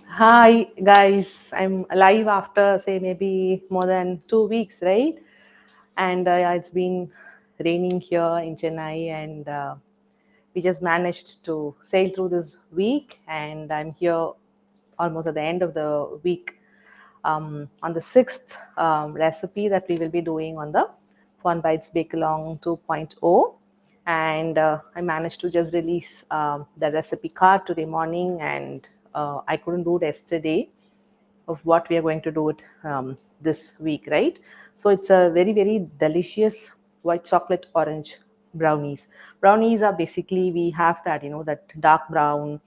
Hi guys, I'm alive after say maybe more than 2 weeks, right? And yeah, it's been raining here in Chennai, and we just managed to sail through this week. And I'm here almost at the end of the week on the sixth recipe that we will be doing on the Fun Bites Bake Along 2.0. And I managed to just release the recipe card today morning, and I couldn't do it yesterday of what we are going to do it this week, right? So it's a very, very delicious white chocolate orange brownies. Brownies are basically, we have that, that dark brown,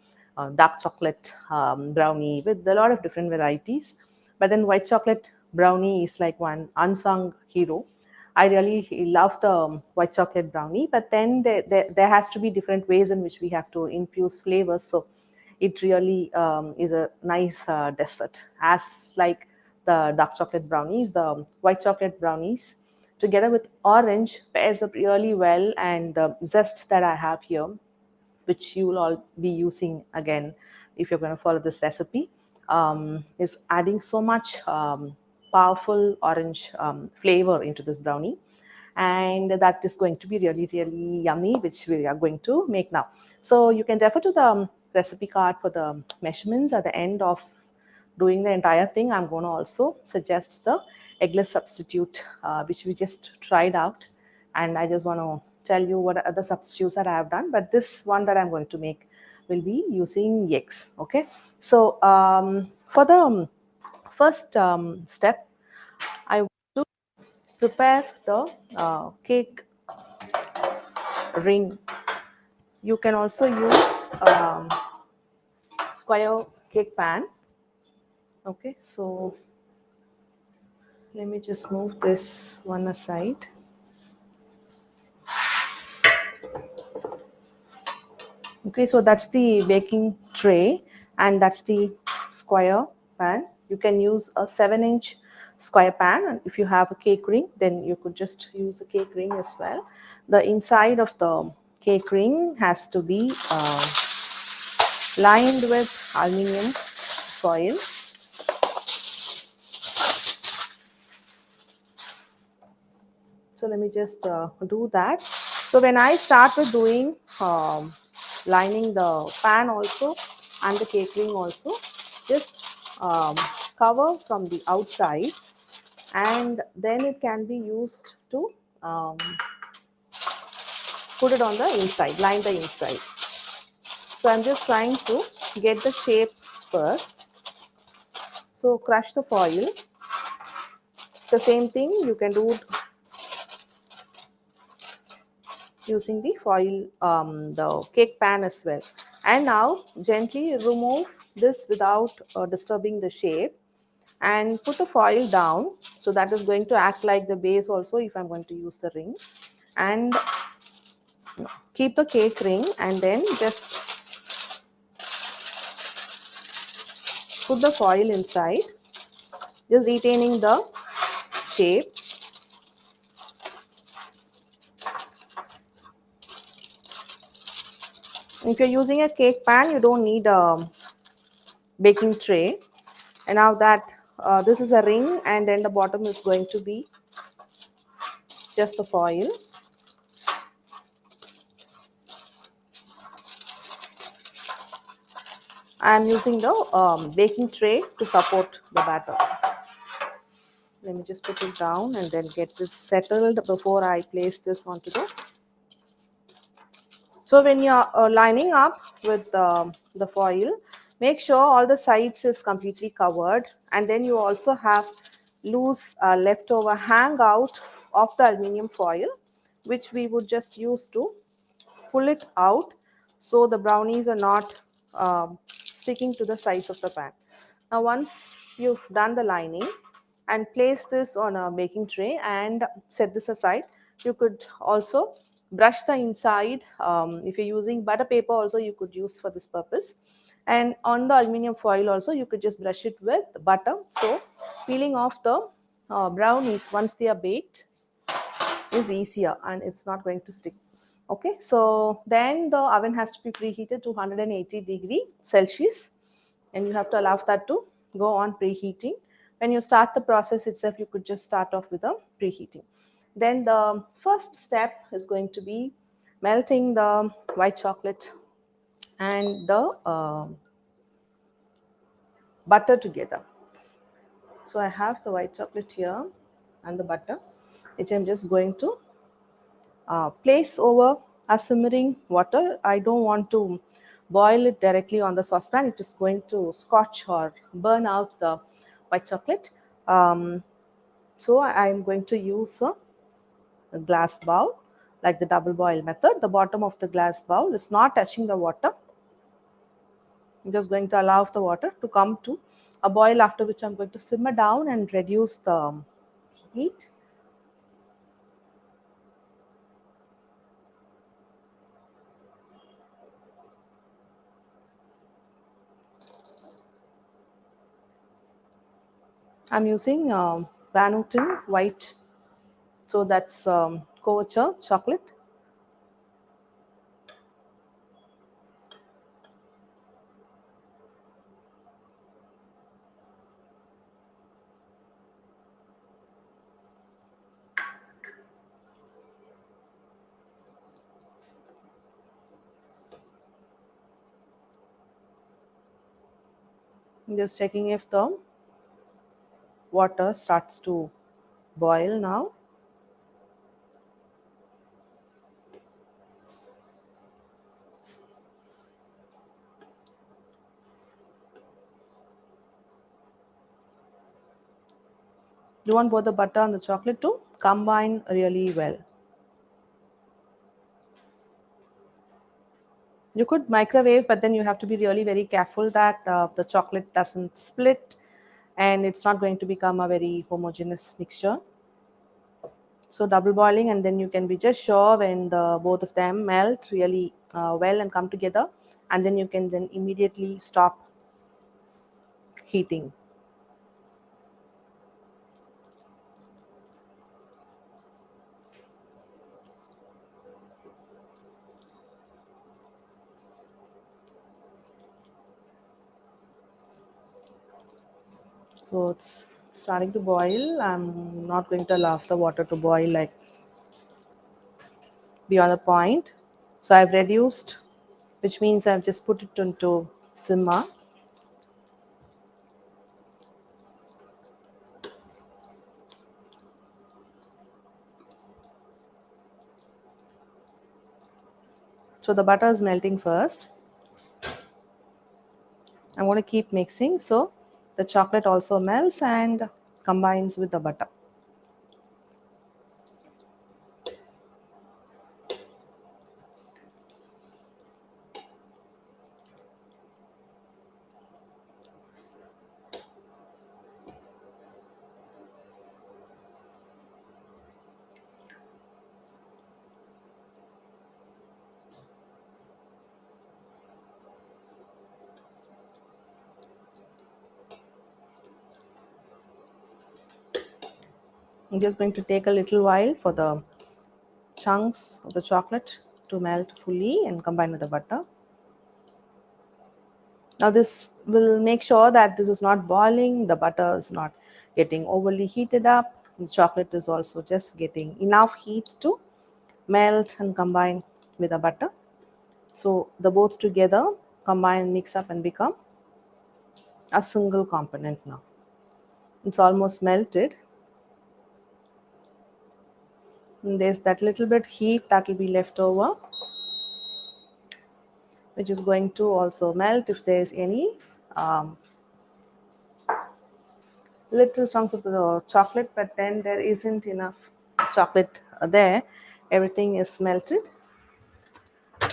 dark chocolate brownie with a lot of different varieties. But then white chocolate brownie is like one unsung hero. I really love the white chocolate brownie, but then there has to be different ways in which we have to infuse flavors. So it really is a nice dessert. As like the dark chocolate brownies, the white chocolate brownies together with orange pairs up really well, and the zest that I have here, which you will all be using again if you're going to follow this recipe, is adding so much powerful orange flavor into this brownie. And that is going to be really, really yummy, which we are going to make now. So you can refer to the recipe card for the measurements at the end of doing the entire thing. I'm going to also suggest the eggless substitute, which we just tried out. And I just want to tell you what other substitutes that I have done. But this one that I'm going to make will be using eggs. Okay. So for the first step, I want to prepare the cake ring. You can also use square cake pan. Okay. So let me just move this one aside. Okay, so that's the baking tray, and that's the square pan. You can use a 7-inch square pan, and if you have a cake ring, then you could just use a cake ring as well. The inside of the cake ring has to be lined with aluminum foil. So let me just do that. So when I start with doing lining the pan also and the cake ring also, just cover from the outside, and then it can be used to um, put it on the inside, line the inside. So I'm just trying to get the shape first. So crush the foil. The same thing you can do using the foil, the cake pan as well. And now gently remove this without disturbing the shape, and put the foil down. So that is going to act like the base also if I'm going to use the ring. And keep the cake ring, and then just put the foil inside, just retaining the shape. If you're using a cake pan, you don't need a baking tray. And now that this is a ring, and then the bottom is going to be just the foil. I'm using the baking tray to support the batter. Let me just put it down and then get this settled before I place this onto the. So when you're lining up with the foil, make sure all the sides is completely covered, and then you also have loose leftover hangout of the aluminium foil, which we would just use to pull it out, so the brownies are not sticking to the sides of the pan. Now once you've done the lining and place this on a baking tray and set this aside, you could also brush the inside. If you're using butter paper also, you could use for this purpose. And on the aluminium foil also, you could just brush it with butter. So peeling off the brownies once they are baked is easier, and it's not going to stick. Okay, so then the oven has to be preheated to 180 degree Celsius, and you have to allow that to go on preheating. When you start the process itself, you could just start off with a preheating. Then the first step is going to be melting the white chocolate and the butter together. So I have the white chocolate here and the butter, which I'm just going to place over a simmering water. I don't want to boil it directly on the saucepan. It is going to scorch or burn out the white chocolate. So I'm going to use a glass bowl, like the double boil method. The bottom of the glass bowl is not touching the water. I'm just going to allow the water to come to a boil, after which I'm going to simmer down and reduce the heat. I'm using Vanutan white, so that's Coacher chocolate. I'm just checking if the water starts to boil now. You want both the butter and the chocolate to combine really well. You could microwave, but then you have to be really very careful that the chocolate doesn't split and it's not going to become a very homogeneous mixture. So double boiling, and then you can be just sure when the both of them melt really well and come together, and then you can then immediately stop heating. So it's starting to boil. I'm not going to allow the water to boil like beyond the point. So I've reduced, which means I've just put it into simmer. So the butter is melting first. I'm going to keep mixing so the chocolate also melts and combines with the butter. I'm just going to take a little while for the chunks of the chocolate to melt fully and combine with the butter. Now this will make sure that this is not boiling, the butter is not getting overly heated up, the chocolate is also just getting enough heat to melt and combine with the butter. So the both together combine, mix up and become a single component now. It's almost melted. And there's that little bit heat that will be left over, which is going to also melt if there's any um, little chunks of the chocolate, but then there isn't enough chocolate there. Everything is melted. So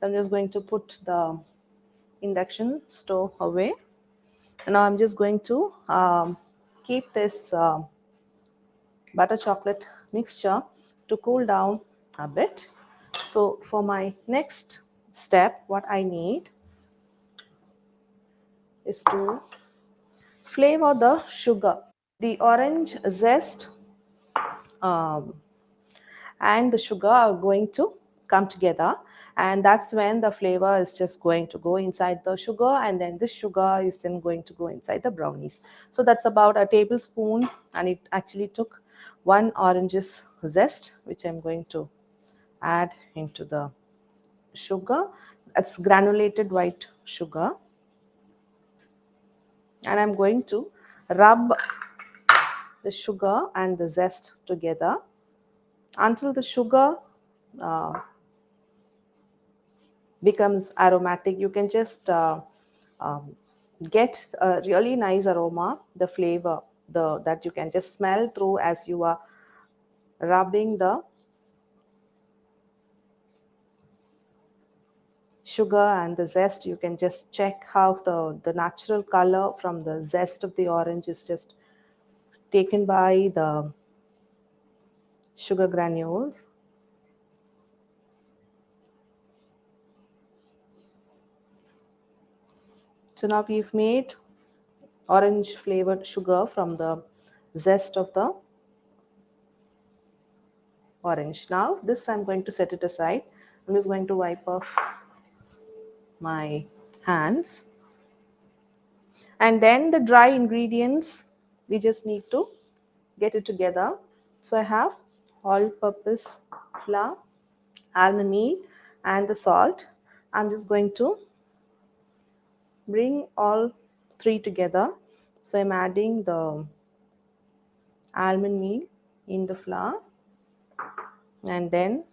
I'm just going to put the induction stove away. And now I'm just going to keep this butter chocolate mixture to cool down a bit. So for my next step, what I need is to flavor the sugar. The orange zest um, and the sugar are going to come together, and that's when the flavor is just going to go inside the sugar, and then this sugar is then going to go inside the brownies. So that's about a tablespoon, and it actually took one orange's zest, which I'm going to add into the sugar. That's granulated white sugar, and I'm going to rub the sugar and the zest together until the sugar uh, becomes aromatic. You can just um, get a really nice aroma, the flavor, that you can just smell through as you are rubbing the sugar and the zest. You can just check how the natural color from the zest of the orange is just taken by the sugar granules. So now we've made orange flavored sugar from the zest of the orange. Now this I'm going to set it aside. I'm just going to wipe off my hands, and then the dry ingredients, we just need to get it together. So I have all purpose flour, almond meal, and the salt. I'm just going to bring all three together. So I'm adding the almond meal in the flour, and then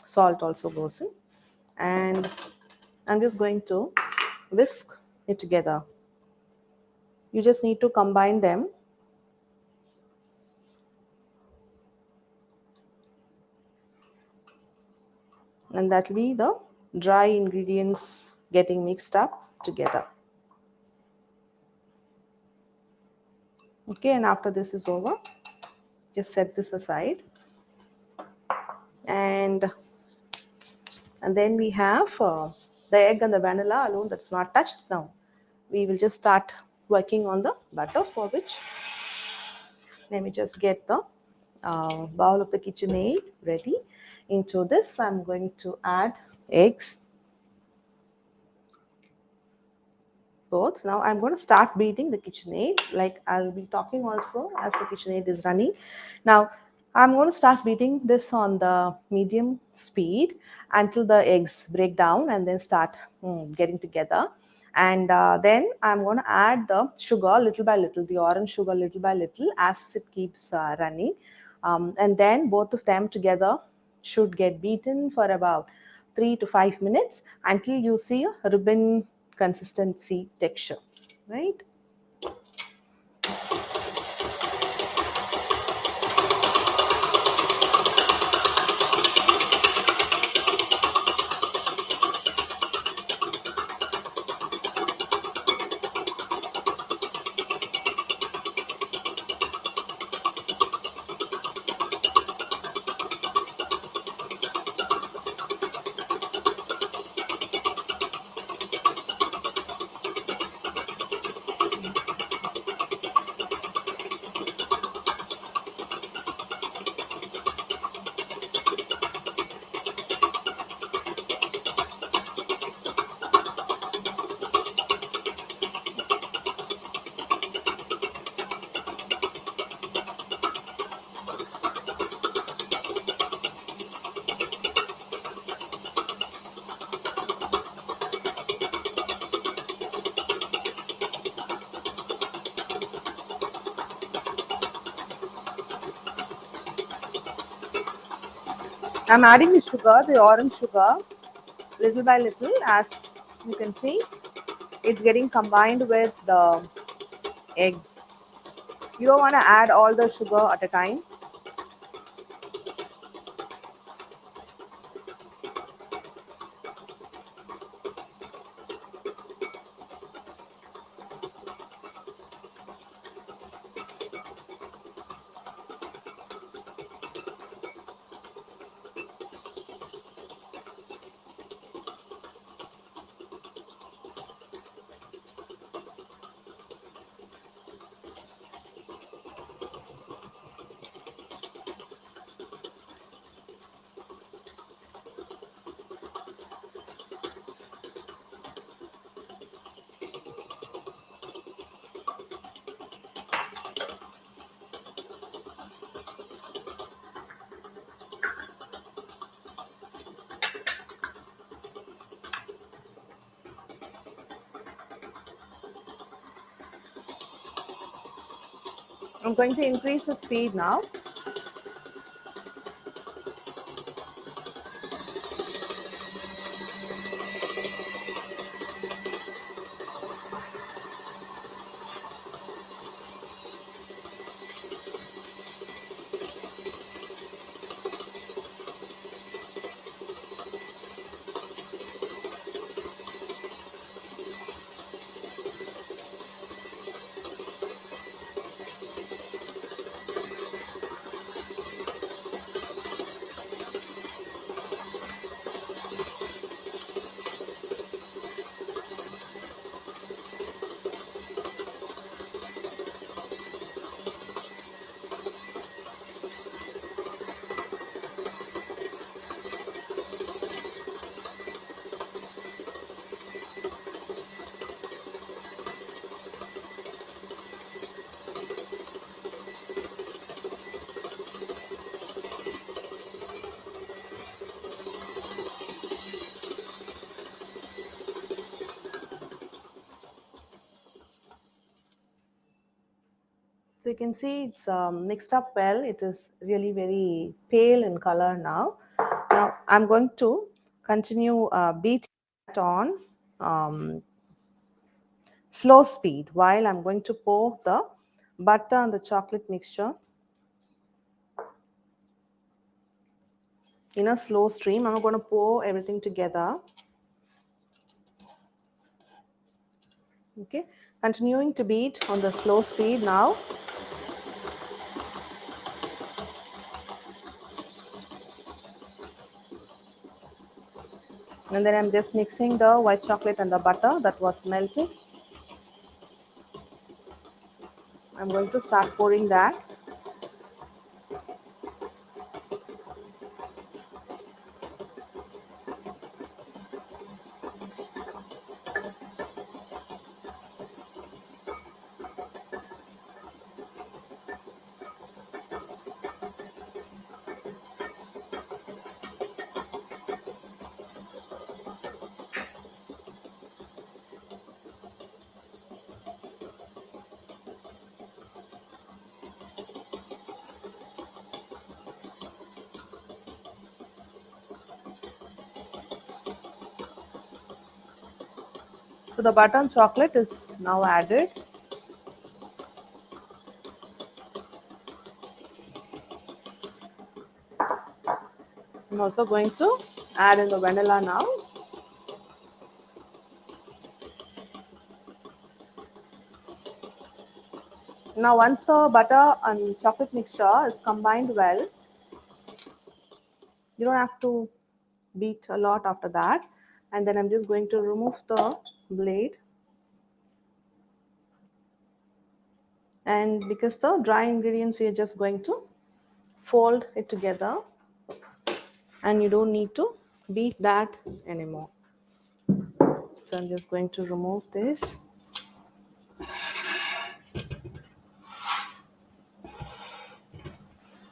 salt also goes in, and I'm just going to whisk it together. You just need to combine them, and that will be the dry ingredients getting mixed up together. Okay, and after this is over, just set this aside, and then we have the egg and the vanilla alone, that's not touched. Now we will just start working on the butter, for which let me just get the bowl of the KitchenAid ready. Into this I'm going to add eggs, both. Now I'm going to start beating the KitchenAid, like I'll be talking also as the KitchenAid is running. Now I'm going to start beating this on the medium speed until the eggs break down and then start getting together. And then I'm going to add the sugar little by little, the orange sugar little by little, as it keeps running. And then both of them together should get beaten for about 3 to 5 minutes until you see a ribbon consistency texture, right? I'm adding the sugar, the orange sugar, little by little. As you can see, it's getting combined with the eggs. You don't want to add all the sugar at a time. I'm going to increase the speed now. So you can see it's mixed up well. It is really very pale in color now. Now I'm going to continue beating it on slow speed while I'm going to pour the butter and the chocolate mixture in a slow stream. I'm going to pour everything together. Okay, continuing to beat on the slow speed now. And then I'm just mixing the white chocolate and the butter that was melted. I'm going to start pouring that. So the butter and chocolate is now added. I'm also going to add in the vanilla now. Now once the butter and chocolate mixture is combined well, you don't have to beat a lot after that. And then I'm just going to remove the blade. And because the dry ingredients, we are just going to fold it together, and you don't need to beat that anymore. So I'm just going to remove this.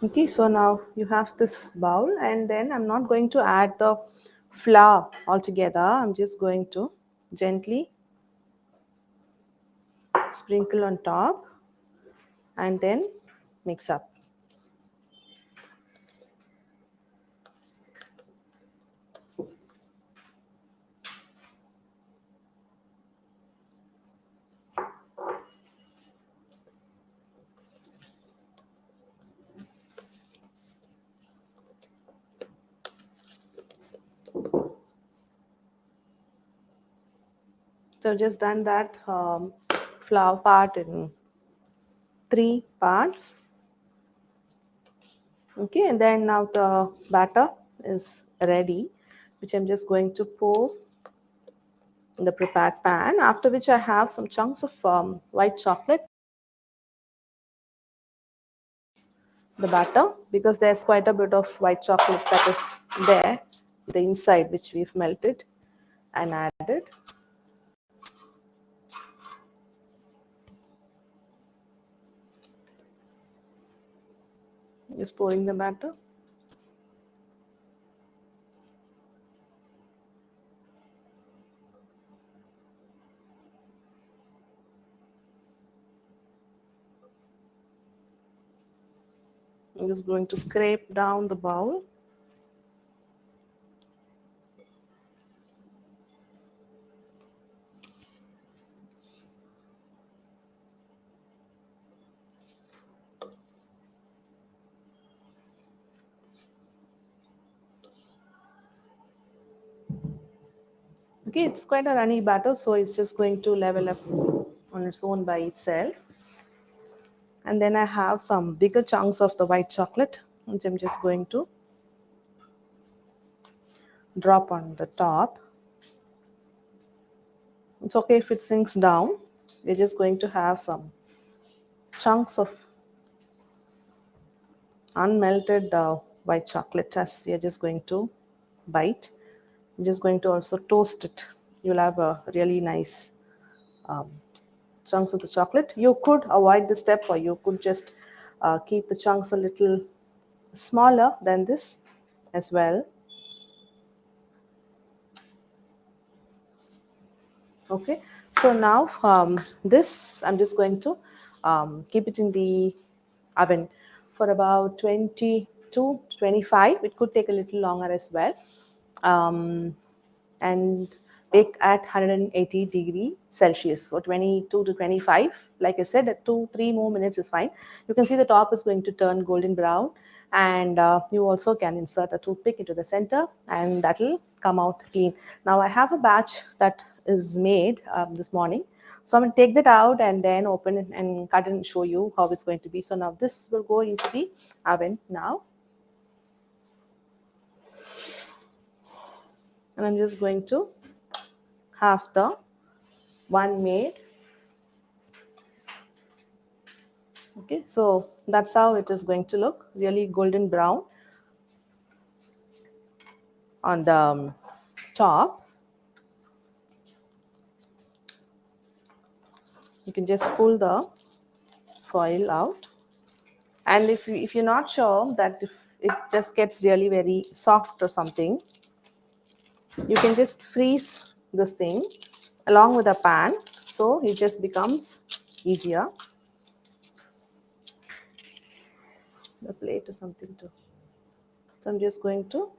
Okay, so now you have this bowl, and then I'm not going to add the flour altogether. I'm just going to gently sprinkle on top and then mix up. So I've just done that flour part in three parts. Okay, and then now the batter is ready, which I'm just going to pour in the prepared pan, after which I have some chunks of white chocolate, the batter, because there's quite a bit of white chocolate that is there, the inside, which we've melted and added. Just pouring the batter. I'm just going to scrape down the bowl. Okay, it's quite a runny batter, so it's just going to level up on its own by itself. And then I have some bigger chunks of the white chocolate, which I'm just going to drop on the top. It's okay if it sinks down. We're just going to have some chunks of unmelted white chocolate as we are just going to bite. I'm just going to also toast it. You'll have a really nice chunks of the chocolate. You could avoid this step, or you could just keep the chunks a little smaller than this as well. Okay, so now this I'm just going to keep it in the oven for about 20 to 25. It could take a little longer as well. And bake at 180 Celsius for 22 to 25. Like I said, at 2 3 more minutes is fine. You can see the top is going to turn golden brown, and you also can insert a toothpick into the center, and that will come out clean. Now I have a batch that is made this morning, so I'm going to take that out and then open it and cut and show you how it's going to be. So now this will go into the oven now, and I'm just going to have the one made. Okay, so that's how it is going to look, really golden brown on the top. You can just pull the foil out, and if you're not sure that if it just gets really very soft or something, you can just freeze this thing along with a pan, so it just becomes easier. The plate or something too. So I'm just going to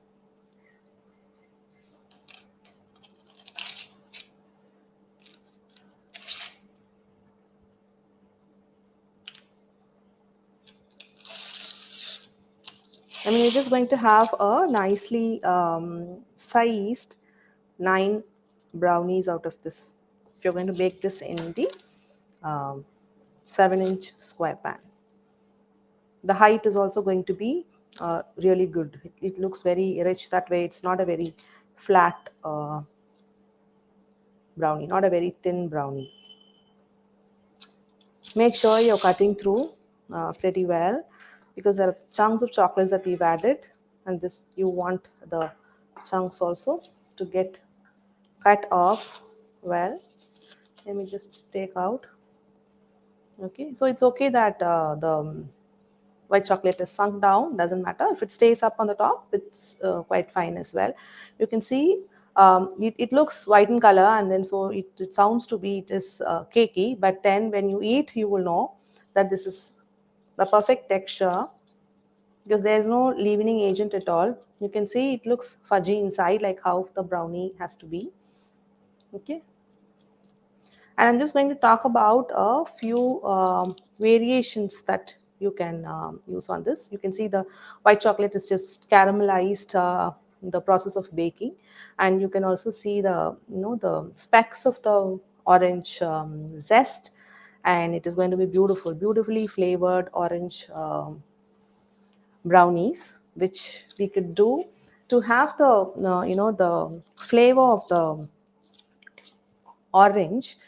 you're just going to have a nicely sized 9 brownies out of this. If you're going to bake this in the um, 7-inch square pan, the height is also going to be really good. It looks very rich that way. It's not a very flat brownie, not a very thin brownie. Make sure you're cutting through pretty well, because there are chunks of chocolates that we've added, and this you want the chunks also to get cut off well. Let me just take out. Okay, so it's okay that the white chocolate is sunk down, doesn't matter. If it stays up on the top, it's quite fine as well. You can see it looks white in color, and then so it sounds to be it is cakey, but then when you eat you will know that this is the perfect texture, because there is no leavening agent at all. You can see it looks fudgy inside, like how the brownie has to be. Okay, and I'm just going to talk about a few variations that you can use on this. You can see the white chocolate is just caramelized in the process of baking, and you can also see the the specks of the orange zest, and it is going to be beautifully flavored orange brownies, which we could do to have the the flavor of the orange.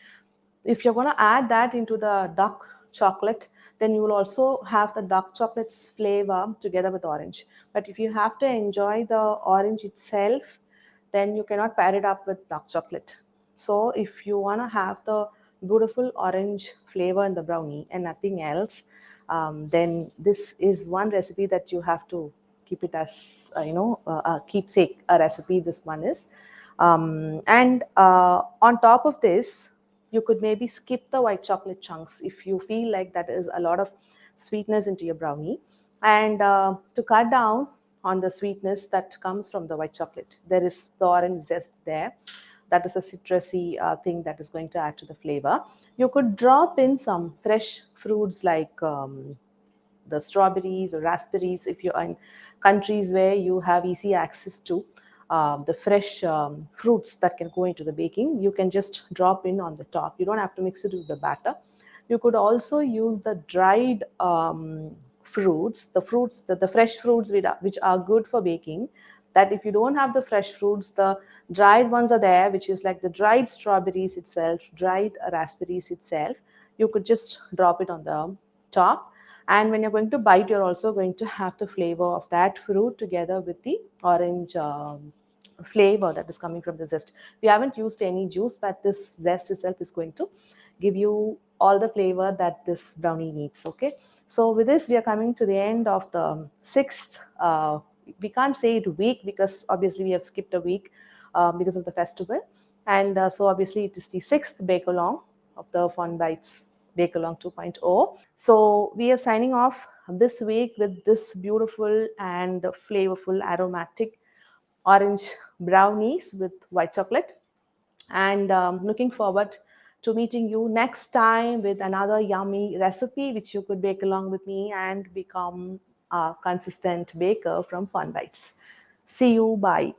If you're going to add that into the dark chocolate, then you will also have the dark chocolate's flavor together with orange. But if you have to enjoy the orange itself, then you cannot pair it up with dark chocolate. So if you want to have the beautiful orange flavor in the brownie and nothing else, then this is one recipe that you have to keep it as a keepsake, a recipe. This one is, and on top of this, you could maybe skip the white chocolate chunks if you feel like that is a lot of sweetness into your brownie. And to cut down on the sweetness that comes from the white chocolate, there is the orange zest there. That is a citrusy thing that is going to add to the flavor. You could drop in some fresh fruits like the strawberries or raspberries if you're in countries where you have easy access to the fresh fruits that can go into the baking. You can just drop in on the top. You don't have to mix it with the batter. You could also use the dried fruits, the fresh fruits which are good for baking. That if you don't have the fresh fruits, the dried ones are there, which is like the dried strawberries itself, dried raspberries itself. You could just drop it on the top, and when you're going to bite, you're also going to have the flavor of that fruit together with the orange flavor that is coming from the zest. We haven't used any juice, but this zest itself is going to give you all the flavor that this brownie needs. Okay, so with this, we are coming to the end of the sixth. We can't say it week because obviously we have skipped a week because of the festival, and so obviously it is the sixth bake along of the Fun Bites Bake Along 2.0. So we are signing off this week with this beautiful and flavorful aromatic orange brownies with white chocolate, and looking forward to meeting you next time with another yummy recipe which you could bake along with me and become a consistent baker from Fun Bites. See you. Bye.